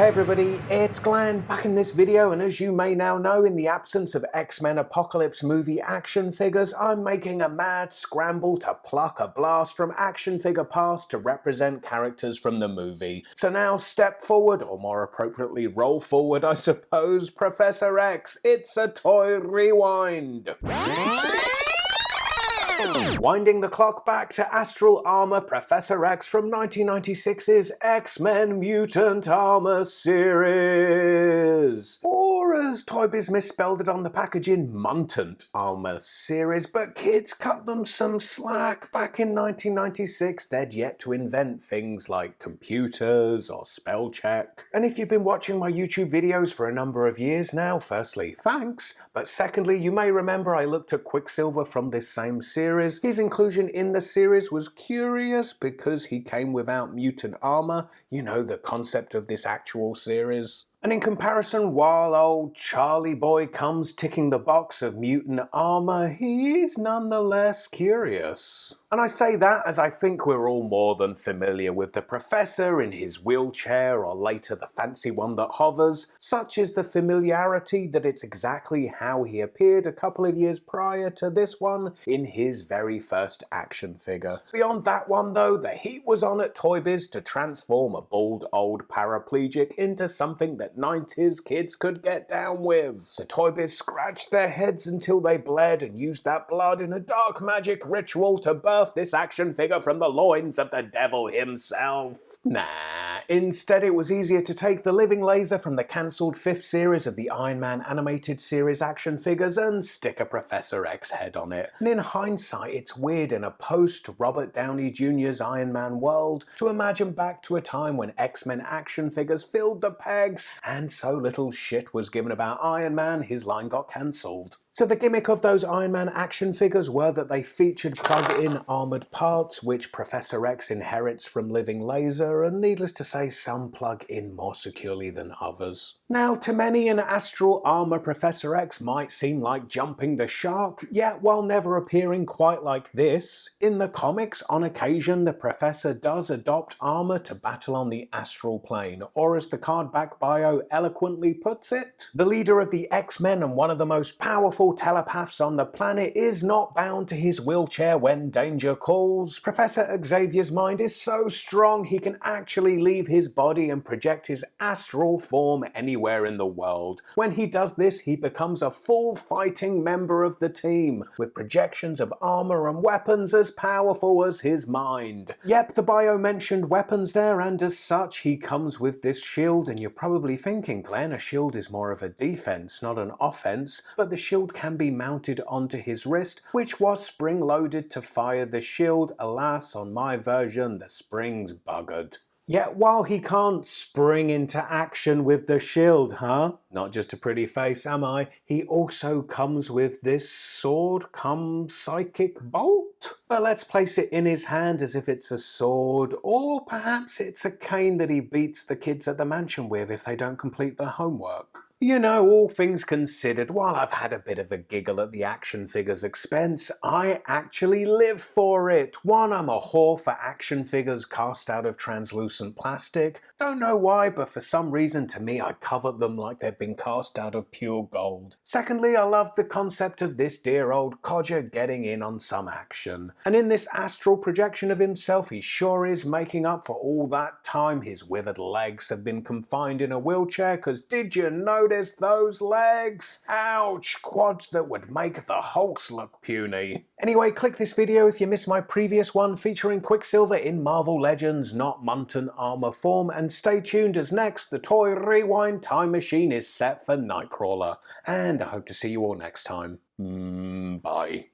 Hey everybody, it's Glenn back in this video, and as you may now know, in the absence of X-Men Apocalypse movie action figures, I'm making a mad scramble to pluck a blast from action figure past to represent characters from the movie. So now step forward, or more appropriately roll forward I suppose, Professor X, it's a toy rewind! Winding the clock back to Astral Armor Professor X from 1996's X-Men Mutant Armor series. Or as Toy Biz misspelled it on the packaging, Muntant Armor series, but kids cut them some slack. Back in 1996 they'd yet to invent things like computers or spell check. And if you've been watching my YouTube videos for a number of years now, firstly, thanks, but secondly, you may remember I looked at Quicksilver from this same series. His inclusion in the series was curious because he came without mutant armor, you know, the concept of this actual series. And in comparison, while old Charlie Boy comes ticking the box of mutant armor, he is nonetheless curious. And I say that as I think we're all more than familiar with the Professor in his wheelchair, or later the fancy one that hovers. Such is the familiarity that it's exactly how he appeared a couple of years prior to this one in his very first action figure. Beyond that one though, the heat was on at Toy Biz to transform a bald old paraplegic into something that 90s kids could get down with. So Toy Biz scratched their heads until they bled and used that blood in a dark magic ritual to birth this action figure from the loins of the devil himself. Nah, instead it was easier to take the living laser from the cancelled 5th series of the Iron Man animated series action figures and stick a Professor X head on it. And in hindsight, it's weird in a post-Robert Downey Jr.'s Iron Man world to imagine back to a time when X-Men action figures filled the pegs and so little shit was given about Iron Man, his line got cancelled. So the gimmick of those Iron Man action figures were that they featured plug-in armoured parts which Professor X inherits from Living Laser, and needless to say some plug in more securely than others. Now to many, an Astral Armor Professor X might seem like jumping the shark, yet while never appearing quite like this, in the comics on occasion the Professor does adopt armour to battle on the astral plane, or as the card back bio eloquently puts it, the leader of the X-Men and one of the most powerful telepaths on the planet is not bound to his wheelchair when danger calls. Professor Xavier's mind is so strong he can actually leave his body and project his astral form anywhere in the world. When he does this, he becomes a full fighting member of the team, with projections of armor and weapons as powerful as his mind. Yep, the bio mentioned weapons there, and as such he comes with this shield, and you're probably thinking, Glenn, a shield is more of a defense, not an offense, but the shield can be mounted onto his wrist, which was spring-loaded to fire the shield. Alas, on my version, the springs buggered. Yet while he can't spring into action with the shield, not just a pretty face, am I? He also comes with this sword cum psychic bolt. But let's place it in his hand as if it's a sword, or perhaps it's a cane that he beats the kids at the mansion with if they don't complete their homework. You know, all things considered, while I've had a bit of a giggle at the action figures' expense, I actually live for it. One, I'm a whore for action figures cast out of translucent plastic. Don't know why, but for some reason to me I covet them like they've been cast out of pure gold. Secondly, I love the concept of this dear old codger getting in on some action. And in this astral projection of himself, he sure is making up for all that time his withered legs have been confined in a wheelchair, cause did you know those legs? Ouch, quads that would make the Hulks look puny. Anyway, click this video if you missed my previous one featuring Quicksilver in Marvel Legends, not Muntant Armor form, and stay tuned as next the Toy Rewind time machine is set for Nightcrawler. And I hope to see you all next time. Bye.